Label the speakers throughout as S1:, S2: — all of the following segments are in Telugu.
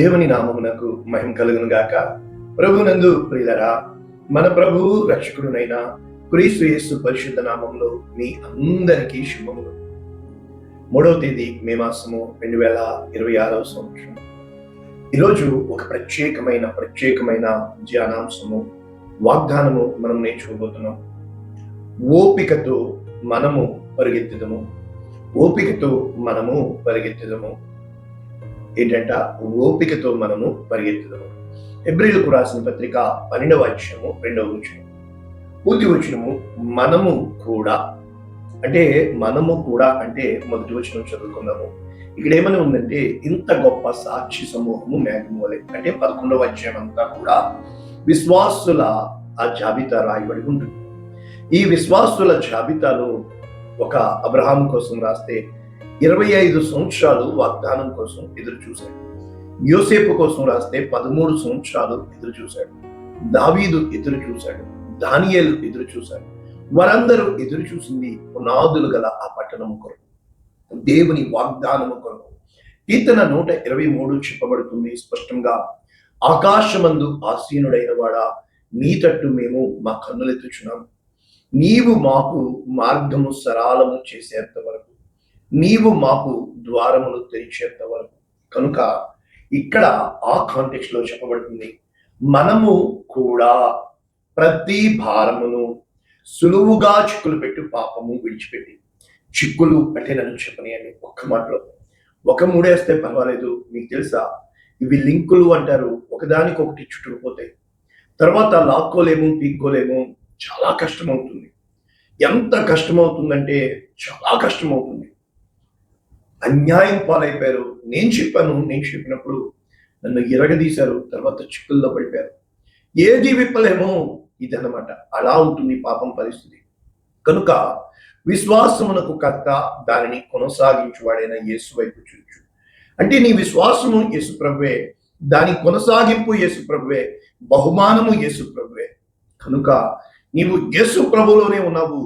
S1: దేవుని నామమునకు మహిమ కలుగును గాక. ప్రభునందు ప్రియులరా, మన ప్రభువు రక్షకుడునైన క్రీస్తు యేసు పరిశుద్ధ నామములో మీ అందరికీ శుభములు. 3వ తేదీ మే మాసము 2026వ సంవత్సరం. ఈరోజు ఒక ప్రత్యేకమైన ధ్యానాంశము, వాగ్దానము మనం నేర్చుకోబోతున్నాం. ఓపికతో మనము పరిగెత్తుదము. ఏంటంట? ఓపికతో మనము పరిగెత్తుదము. హెబ్రీయులకు రాసిన పత్రిక 12వ అధ్యాయము 2వ వచనం. పూర్తి వచనము మనము కూడా అంటే మొదటి వచనం చదువుకుందాము. ఇక్కడ ఏమని ఉందంటే, ఇంత గొప్ప సాక్షి సమూహము మేఘము వలె. అంటే 11వ అధ్యాయం అంతా కూడా విశ్వాసుల ఆ జాబితా రాయబడి ఉంటుంది. ఈ విశ్వాసుల జాబితాలో ఒక అబ్రహాం కోసం రాస్తే 25 సంవత్సరాలు వాగ్దానం కోసం ఎదురు చూశాడు. యోసేపు కోసం రాస్తే 13 సంవత్సరాలు ఎదురు చూశాడు. దావీదు ఎదురు చూశాడు. దానియేలు ఎదురు చూశాడు. వారందరూ ఎదురు చూసింది పునాదులు గల ఆ పట్టణము కొరకు, దేవుని వాగ్దానము కొరకు. కీర్తన 123 చెప్పబడుతుంది స్పష్టంగా, ఆకాశమందు ఆసీనుడైన వాడా, నీ తట్టు మేము మా కన్నులెత్తుచున్నాము. నీవు మాకు మార్గము సరళము చేసేంత వరకు, నీవు మాకు ద్వారములు తెరిచేంత వరకు. కనుక ఇక్కడ ఆ కాంటెక్స్ట్ లో చెప్పబడుతుంది, మనము కూడా ప్రతి భారమును సులువుగా చిక్కులు పెట్టు పాపము విడిచిపెట్టి. చిక్కులు అంటే నన్ను చెప్పనియండి ఒక్క మాటలో. ఒక మూడేస్తే పర్వాలేదు. మీకు తెలుసా, ఇవి లింకులు అంటారు, ఒకదానికొకటి చుట్టుకుపోతాయి. తర్వాత లాక్కోలేము, పీక్కోలేము. చాలా కష్టం అవుతుంది. ఎంత కష్టమవుతుందంటే చాలా కష్టమవుతుంది. అన్యాయం పాలైపోయారు. నేను చెప్పినప్పుడు నన్ను ఎరగదీశారు, తర్వాత చిక్కుల్లో పడిపోయారు. ఏది విప్పలేమో ఇదన్నమాట. అలా ఉంటుంది పాపం పరిస్థితి. కనుక విశ్వాసమునకు కర్త, దానిని కొనసాగించువాడైన యేసు వైపు చూచు. అంటే నీ విశ్వాసము యేసు ప్రభువే, దాని కొనసాగింపు యేసు ప్రభువే, బహుమానము యేసు ప్రభువే. కనుక నీవు యేసు ప్రభులోనే ఉన్నావు.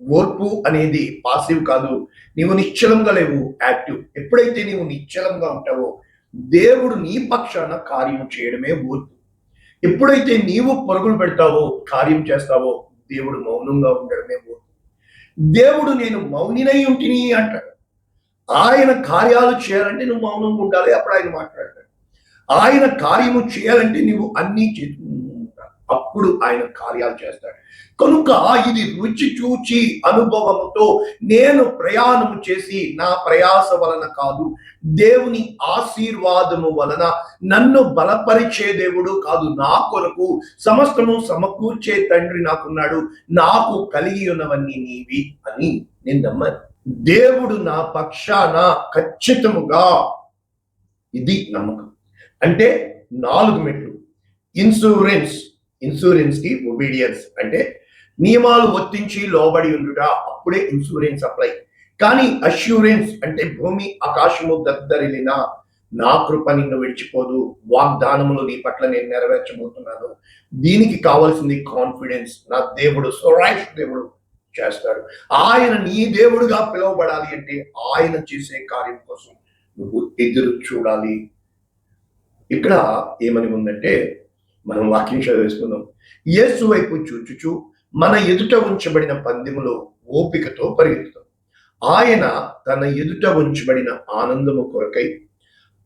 S1: ఓర్పు అనేది పాసివ్ కాదు. నీవు నిశ్చలంగా లేవు, యాక్టివ్. ఎప్పుడైతే నీవు నిశ్చలంగా ఉంటావో దేవుడు నీ పక్షాన కార్యం చేయడమే ఓర్పు. ఎప్పుడైతే నీవు పరుగులు పెడతావో, కార్యం చేస్తావో, దేవుడు మౌనంగా ఉండడమే ఓర్పు. దేవుడు నేను మౌనినై ఉంటిని అంటాడు. ఆయన కార్యాలు చేయాలంటే నువ్వు మౌనంగా ఉండాలి, అప్పుడు ఆయన మాట్లాడతాడు. ఆయన కార్యము చేయాలంటే నువ్వు అన్నీ అప్పుడు ఆయన కార్యాలు చేస్తాడు. కనుక ఇది రుచి చూచి అనుభవముతో నేను ప్రయాణము చేసి, నా ప్రయాస వలన కాదు, దేవుని ఆశీర్వాదము వలన, నన్ను బలపరిచే దేవుడు కాదు, నా కొరకు సమస్తము సమకూర్చే తండ్రి నాకున్నాడు, నాకు కలిగి ఉన్నవన్నీ నీవి అని నేను నమ్మాను. దేవుడు నా పక్షాన ఖచ్చితముగా, ఇది నమ్మకం. అంటే 4 మెట్లు. ఇన్సూరెన్స్ కి ఒబీడియన్స్, అంటే నియమాలు వర్తించి లోబడి ఉండుట, అప్పుడే ఇన్సూరెన్స్ అప్లై. కానీ అష్యూరెన్స్ అంటే భూమి ఆకాశము దద్దరిల్లినా నా కృప నిన్ను విడిచిపోదు, వాగ్దానములు నీ పట్ల నేను నెరవేర్చబోతున్నాను. దీనికి కావాల్సింది కాన్ఫిడెన్స్. నా దేవుడు దేవుడు చేస్తాడు. ఆయన నీ దేవుడుగా పిలువబడాలి అంటే ఆయన చేసే కార్యం కోసం నువ్వు ఎదురు చూడాలి. ఇక్కడ ఏమని ఉందంటే, మనం వాక్యం చదివేసుకుందాం. యేసు వైపు చూచుచు మన ఎదుట ఉంచబడిన పందెములో ఓపికతో పరిగెత్తుతాం. ఆయన తన ఎదుట ఉంచబడిన ఆనందము కొరకై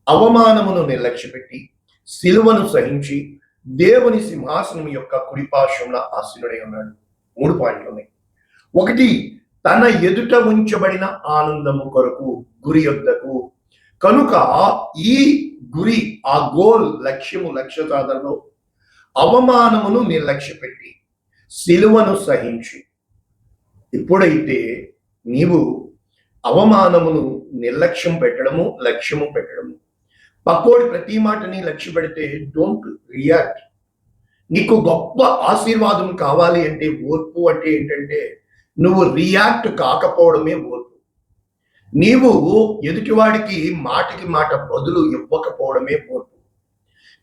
S1: అవమానమును నిర్లక్ష్యపెట్టి సిలువను సహించి దేవుని సింహాసనం యొక్క కుడిపార్శ్వమున ఆసీనుడై ఉన్నాడు. 3 పాయింట్లు ఉన్నాయి. 1, తన ఎదుట ఉంచబడిన ఆనందము కొరకు, గురి యొద్దకు. కనుక ఈ గురి, ఆ గోల్, లక్ష్య సాధనలో అవమానమును నిర్లక్ష్యపెట్టి సిలువను సహించి. ఎప్పుడైతే నీవు అవమానమును నిర్లక్ష్యం పెట్టడము, లక్ష్యము పెట్టడము, పక్కోడి ప్రతి మాటని లక్ష్య పెడితే డోంట్ రియాక్ట్. నీకు గొప్ప ఆశీర్వాదం కావాలి అంటే, ఓర్పు అంటే ఏంటంటే నువ్వు రియాక్ట్ కాకపోవడమే ఓర్పు. నీవు ఎదుటివాడికి మాటకి మాట బదులు ఇవ్వకపోవడమే ఓర్పు.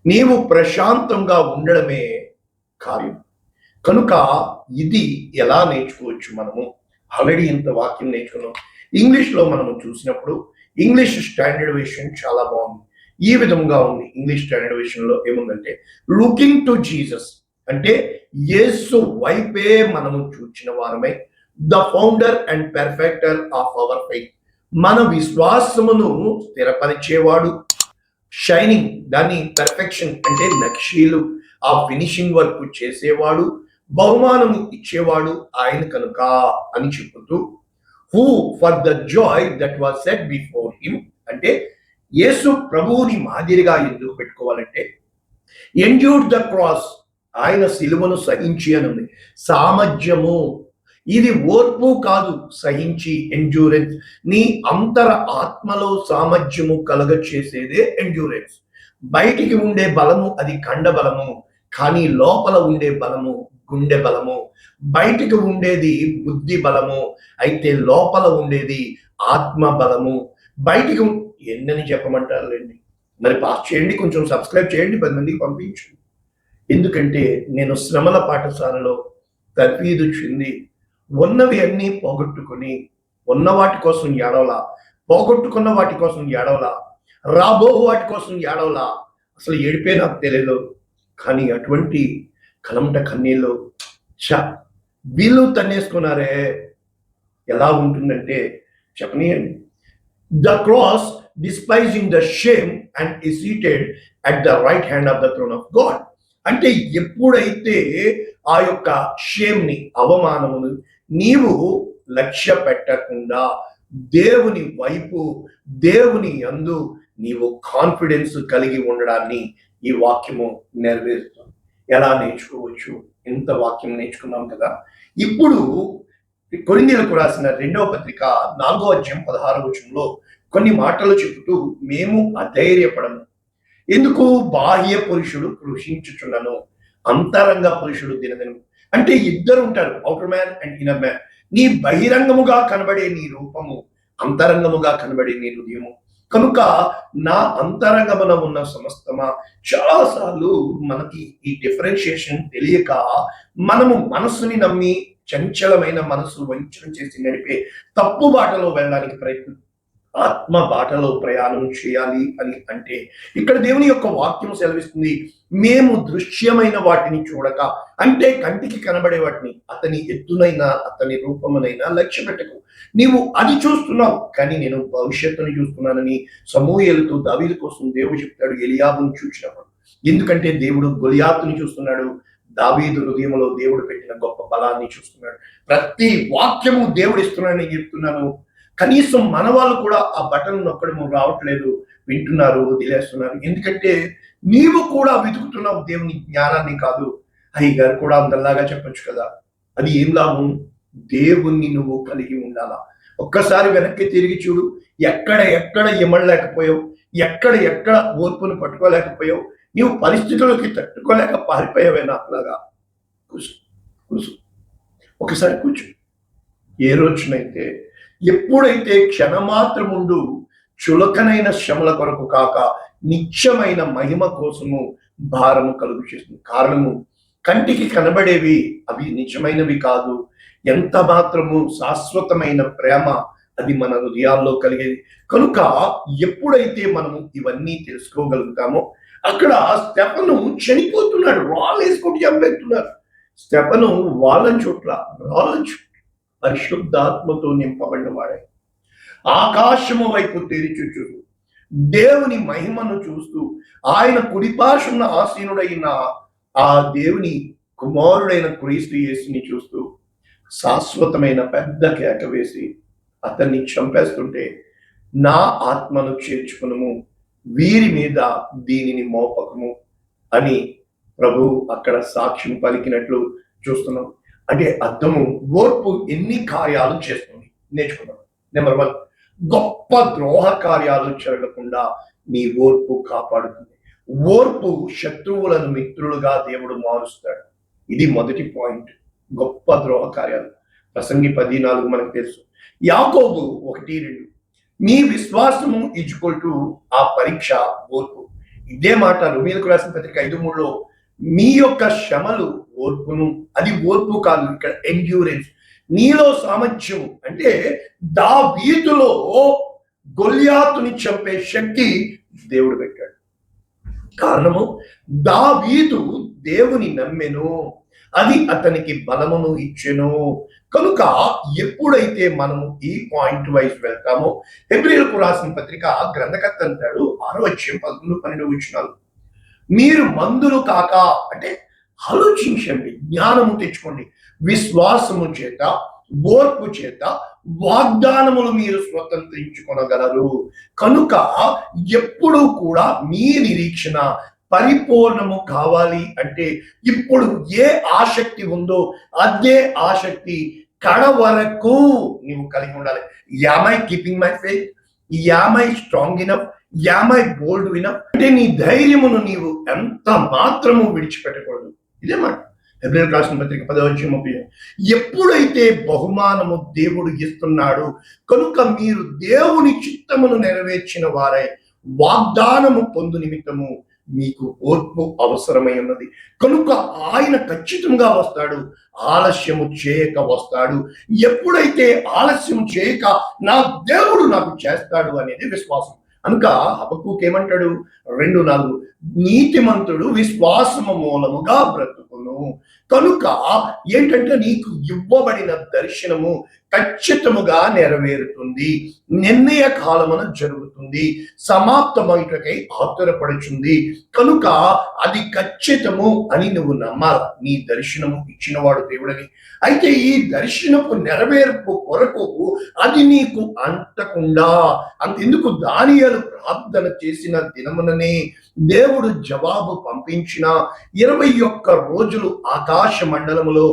S1: నీవు ప్రశాంతంగా ఉండడమే కార్యం. కనుక ఇది ఎలా నేర్చుకోవచ్చు మనము? ఆల్రెడీ ఇంత వాక్యం నేర్చుకున్నాం. ఇంగ్లీష్లో మనము చూసినప్పుడు ఇంగ్లీష్ స్టాండర్డ్ వేషన్ చాలా బాగుంది. ఈ విధంగా ఉంది. ఇంగ్లీష్ స్టాండర్డ్ విషయంలో ఏముందంటే లుకింగ్ టు జీసస్, అంటే యేసు వైపే మనము చూచిన వారమై, the founder and perfecter of our faith, మన విశ్వాసమును స్థిరపరిచేవాడు, షైనింగ్ దాని పెర్ఫెక్షన్ అంటే నక్షీలు, ఆ ఫినిషింగ్ వర్క్ చేసేవాడు, బహుమానము ఇచ్చేవాడు ఆయన కనుక అని చెబుతూ, who for the Joy that was set before him, అంటే యేసు ప్రభువుని మాదిరిగా ఎందుకు పెట్టుకోవాలంటే ఎండ్యూర్డ్ ద క్రాస్, ఆయన సిలువను సహించి అనుంది. సామర్థ్యము, ఇది ఓర్పు కాదు, సహించి ఎండ్యూరెన్స్, నీ అంతర ఆత్మలో సామర్థ్యము కలగ చేసేదే ఎండ్యూరెన్స్. బయటికి ఉండే బలము అది కండ బలము, కానీ లోపల ఉండే బలము గుండె బలము. బయటికి ఉండేది బుద్ధి బలము, అయితే లోపల ఉండేది ఆత్మ బలము. బయటికి ఎన్నని చెప్పమంటారులేండి. మరి పాస్ చేయండి, కొంచెం సబ్స్క్రైబ్ చేయండి, 10 మందికి పంపించండి. ఎందుకంటే నేను శ్రమల పాఠశాలలో తర్ఫీదు చెంది ఉన్నవి అన్నీ పోగొట్టుకొని, ఉన్న వాటి కోసం ఏడవలా, పోగొట్టుకున్న వాటి కోసం ఏడవలా, రాబో వాటి కోసం ఏడవలా, అసలు ఏడిపే నాకు తెలియదు. కానీ అటువంటి కలంట కన్నీళ్ళు వీళ్ళు తన్నేసుకున్నారే, ఎలా ఉంటుందంటే చెప్పనీయండి. The cross despising the shame and is seated at the right hand of the throne of God. అంటే ఎప్పుడైతే ఆ యొక్క షేమ్ని, అవమానమును నీవు లక్ష్య పెట్టకుండా దేవుని వైపు, దేవుని యందు నీవు కాన్ఫిడెన్స్ కలిగి ఉండడాన్ని ఈ వాక్యము నెరవేరుస్తుంది. ఎలా నేర్చుకోవచ్చు? ఇంత వాక్యం నేర్చుకున్నాం కదా. ఇప్పుడు కొరింథీయులకు రాసిన 2వ పత్రిక 4వ అధ్యాయం 16వ వచనంలో కొన్ని మాటలు చెబుతూ, మేము అధైర్యపడము, ఎందుకు బాహ్య పురుషుడు కృషించుచున్నను, అంతరంగ పురుషుడు దినదినము. అంటే ఇద్దరు ఉంటారు, outer man and inner man. నీ బహిరంగముగా కనబడే నీ రూపము, అంతరంగముగా కనబడే నీ హృదయము. కనుక నా అంతరంగమున ఉన్న సమస్తమా, చాలాసార్లు మనకి ఈ డిఫరెన్షియేషన్ తెలియక మనము మనస్సుని నమ్మి చంచలమైన మనసు వంచన చేసి నడిపే తప్పు బాటలో వెళ్ళడానికి ప్రయత్నం, ఆత్మ బాటలో ప్రయాణం చేయాలి అని అంటే ఇక్కడ దేవుని యొక్క వాక్యం సెలవిస్తుంది, మేము దృశ్యమైన వాటిని చూడక, అంటే కంటికి కనబడే వాటిని, అతని ఎత్తునైనా అతని రూపమునైనా లక్ష్య పెట్టకు. నీవు అది చూస్తున్నావు, కానీ నేను భవిష్యత్తుని చూస్తున్నానని సమూయేలుతో దావీదు కోసం దేవుడు చెప్తాడు ఎలియాబును చూసినప్పుడు. ఎందుకంటే దేవుడు గొలియాతుని చూస్తున్నాడు, దావీదు హృదయంలో దేవుడు పెట్టిన గొప్ప బలాన్ని చూస్తున్నాడు. ప్రతి వాక్యము దేవుడు ఇస్తున్నాడని చెప్తున్నాను. కనీసం మన వాళ్ళు కూడా ఆ బటన్ నొక్కడము రావట్లేదు, వింటున్నారు, వదిలేస్తున్నారు. ఎందుకంటే నీవు కూడా వెతుకుతున్నావు దేవుని జ్ఞానాన్ని కాదు. అయ్యగారు కూడా అందరిలాగా చెప్పొచ్చు కదా, అది ఏం లాభం? దేవుణ్ణి నువ్వు కలిగి ఉండాలా. ఒక్కసారి వెనక్కి తిరిగి చూడు, ఎక్కడ ఇమ్మడలేకపోయావు, ఎక్కడ ఓర్పును పట్టుకోలేకపోయావు, నీవు పరిస్థితులకి తట్టుకోలేక పారిపోయావే నాకులాగా. కూర్చో, ఒకసారి కూర్చో. ఏ రోజునైతే ఎప్పుడైతే క్షణమాత్రముండు చులకనైన శ్రమల కొరకు కాక నిత్యమైన మహిమ కోసము భారము కలుగు చేస్తుంది. కారణము కంటికి కనబడేవి అవి నిజమైనవి కాదు, ఎంత మాత్రము శాశ్వతమైన ప్రేమ అది మన హృదయాల్లో కలిగేది. కనుక ఎప్పుడైతే మనము ఇవన్నీ తెలుసుకోగలుగుతామో, అక్కడ స్టెఫను చనిపోతున్నాడు, రాళ్ళేసుకుంటూ చంపేస్తున్నారు. స్టెఫను వాళ్ళని చోట్ల పరిశుద్ధాత్మతో నింపబడిన వాడే ఆకాశము వైపు తెరిచుచు దేవుని మహిమను చూస్తూ, ఆయన కుడిపార్శ్వన ఆసీనుడైన ఆ దేవుని కుమారుడైన క్రీస్తు యేసుని చూస్తూ శాశ్వతమైన పెద్ద కేక వేసి అతన్ని చంపేస్తుంటే, నా ఆత్మను చేర్చుకునము, వీరి మీద దీనిని మోపకము అని ప్రభు అక్కడ సాక్ష్యం పలికినట్లు చూస్తున్నాం. అంటే అర్థము, ఓర్పు ఎన్ని కార్యాలు చేస్తుంది నేర్చుకున్నాం. నెంబర్ 1, గొప్ప ద్రోహ కార్యాలు జరగకుండా నీ ఓర్పు కాపాడుతుంది. ఓర్పు శత్రువులను మిత్రులుగా దేవుడు మారుస్తాడు. ఇది మొదటి పాయింట్. గొప్ప ద్రోహ కార్యాలు ప్రసంగి 14 మనకు తెలుసు. యాకోబు 1:2 మీ విశ్వాసము ఈక్వల్ టు ఆ పరీక్ష ఓర్పు. ఇదే మాట రోమీయులకు రాసిన పత్రిక 5:3లో మీ యొక్క శ్రమలు ఓర్పును, అది ఓర్పు కాదు, ఇక్కడ ఎండ్యూరెన్స్, నీలో సామర్థ్యం. అంటే దావీదులో గొల్యాతుని చంపే శక్తి దేవుడు పెట్టాడు. కారణము, దావీదు దేవుని నమ్మెను, అది అతనికి బలమును ఇచ్చెను. కనుక ఎప్పుడైతే మనము ఈ పాయింట్ వైజ్ వెళ్తామో, హెబ్రీయులకు రాసిన పత్రిక గ్రంథకర్త అంటాడు 6వ అధ్యాయం 11, 12 వచనాలు, మీరు మందులు కాక, అంటే ఆలోచించండి, జ్ఞానము తెచ్చుకోండి, విశ్వాసము చేత ఓర్పు చేత వాగ్దానములు మీరు స్వతంత్రించుకొనగలరు. కనుక ఎప్పుడు కూడా మీ నిరీక్షణ పరిపూర్ణము కావాలి అంటే ఇప్పుడు ఏ ఆసక్తి ఉందో అదే ఆసక్తి కడ వరకు నీవు కలిగి ఉండాలి. Am I keeping my faith? Am I strong enough? Am I bold enough? అంటే నీ ధైర్యమును నీవు ఎంత మాత్రము విడిచిపెట్టకూడదు. ఇదే మాట హెబ్రీయులకు రాసిన పత్రిక 10వ అధ్యాయం 30. ఎప్పుడైతే బహుమానము దేవుడు ఇస్తున్నాడు కనుక మీరు దేవుని చిత్తమును నెరవేర్చిన వారై వాగ్దానము పొందు నిమిత్తము మీకు ఓర్పు అవసరమై ఉన్నది. కనుక ఆయన ఖచ్చితంగా వస్తాడు, ఆలస్యము చేయక వస్తాడు. ఎప్పుడైతే ఆలస్యం చేయక నా దేవుడు నాకు చేస్తాడు అనేది విశ్వాసం. కనుక హబక్కూకు ఏమంటాడు? 2:4, నీతిమంతుడు విశ్వాసము మూలముగా బ్రతుకును. కనుక ఏంటంటే నీకు ఇవ్వబడిన దర్శనము ఖచ్చితముగా నెరవేరుతుంది, నిర్ణయ కాలమున జరుగుతుంది, సమాప్తమయుటకై ఆతురపడుచుంది. కనుక అది ఖచ్చితము అని నువ్వు నమ్మాలి. నీ దర్శనము ఇచ్చినవాడు దేవుడని. అయితే ఈ దర్శనపు నెరవేర్పు కొరకు అది నీకు అంటకుండా, అంతెందుకు దానియేలు ప్రార్థన చేసిన దినముననే దేవుడు జవాబు పంపించిన 21 రోజులు ఆకాశ మండలములో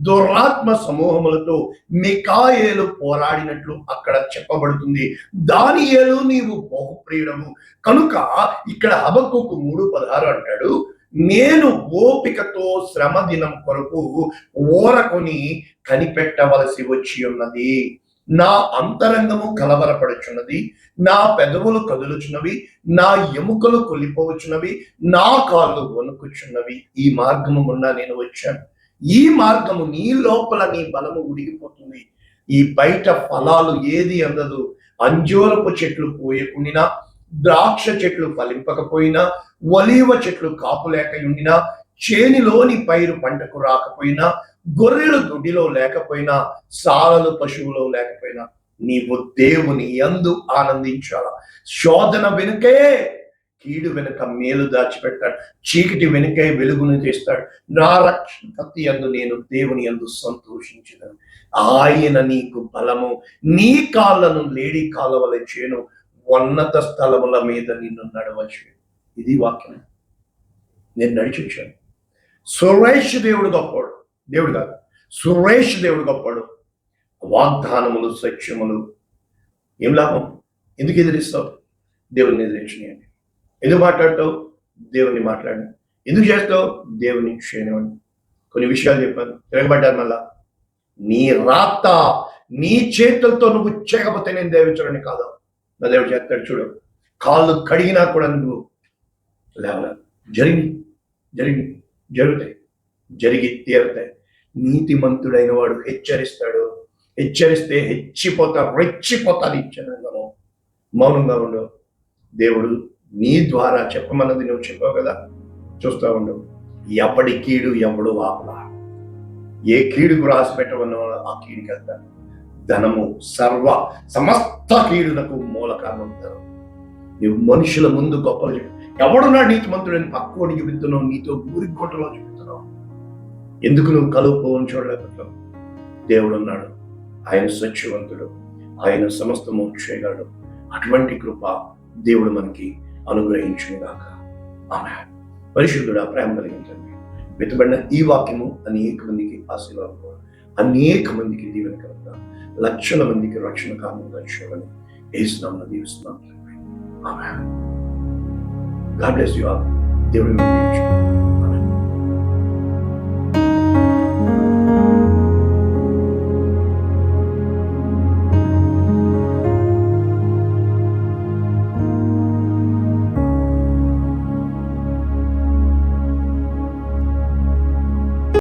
S1: దురాత్మ సమూహములతో మికాయేలు పోరాడినట్లు అక్కడ చెప్పబడుతుంది. దానియేలు నీవు బహుప్రియుడము. కనుక ఇక్కడ హబక్కూకు 3:16 అంటాడు, నేను ఓపికతో శ్రమ దినం కొరకు ఓరకొని కనిపెట్టవలసి వచ్చి ఉన్నది. నా అంతరంగము కలవరపడుచున్నది, నా పెదవులు కదులుచున్నవి, నా ఎముకలు కొలిపోవచ్చున్నవి, నా కాళ్ళు వణుకుచున్నవి. ఈ మార్గము గుండా నేను వచ్చాను. ఈ మార్గము నీ లోపల నీ బలము ఉడిగిపోతుంది. ఈ బయట ఫలాలు ఏది అందదు. అంజూరపు చెట్లు పోయకుండినా, ద్రాక్ష చెట్లు ఫలింపకపోయినా, ఒలీవ చెట్లు కాపు లేక ఉండినా, చేనిలోని పైరు పంటకు రాకపోయినా, గొర్రెలు దొడ్డిలో లేకపోయినా, సాలలు పశువులో లేకపోయినా, నీవు దేవుని యందు ఆనందించాల. శోధన వెనుకే కీడు వెనుక మేలు దాచిపెడతాడు, చీకటి వెనుకే వెలుగును తెస్తాడు. నా రక్షణ యందు నేను దేవుని యందు సంతోషించను. ఆయన నీకు బలము, నీ కాళ్ళను లేడి కాళ్ళ వలె చేను, ఉన్నత స్థలముల మీద నిన్ను నడవచ్చు. ఇది వాక్యం. నేను నడిచి వచ్చాను. సురేష్ దేవుడు గొప్పవాడు, దేవుడు కాదు, సురేష్ దేవుడు గొప్పవాడు. వాగ్దానములు సత్యములు ఏం లాభం? ఎందుకు ఎదిరిస్తావు? దేవుని ఎదిరించనియండి. ఎందుకు మాట్లాడతావు? దేవుని మాట్లాడి. ఎందుకు చేస్తావు? దేవుని చేయనివ్వండి. కొన్ని విషయాలు చెప్పాను, తిరగబడ్డారు. మళ్ళా నీ రాత నీ చేతులతో నువ్వు చేయకపోతే నేను దేవించడని కాదు. నా దేవుడు చేస్తాడు. చూడు, కాళ్ళు కడిగినా కూడా నువ్వు లేవలేదు. జరుగుతాయి, జరిగి తీరుతాయి. నీతిమంతుడైన వాడు హెచ్చరిస్తాడు. హెచ్చరిస్తే రెచ్చిపోతాడు. ఇచ్చాను మౌనంగా ఉండు. దేవుడు నీ ద్వారా చెప్పమన్నది నువ్వు చెప్పావు కదా, చూస్తా ఉండు. ఎవడి కీడు ఎవడు ఆపలా. ఏ కీడుకు రాసి పెట్టవన్నో ఆ కీడుకి వెళ్తాను. ధనము సమస్త కీడులకు మూల కారణం ధనం. నువ్వు మనుషుల ముందు గొప్పలు చెప్పు. ఎవడున్నాడు నీతిమంతుడని పక్కోని చూపిస్తున్నావు, నీతో ఊరి కోటలో చూపిస్తున్నావు. ఎందుకు నువ్వు కలుపుకోవని చూడలేకపోతావు? దేవుడు ఉన్నాడు, ఆయన సత్యవంతుడు, ఆయన సమస్తము చేయగలడు. అటువంటి కృప దేవుడు మనకి అనుగ్రహించుగాక. ఆమేన్. పరిశుద్ధుడా, ప్రేమ కలిగించండి. వెతబడిన ఈ వాక్యము అనేక మందికి ఆశీర్వాదం, అనేక మందికి దీవెనకరంగా, లక్షల మందికి రక్షణ కారణంగా చేయమని యేసు నామమున దీవిస్తున్నాను. ఆమేన్. God bless you all. దేవుడు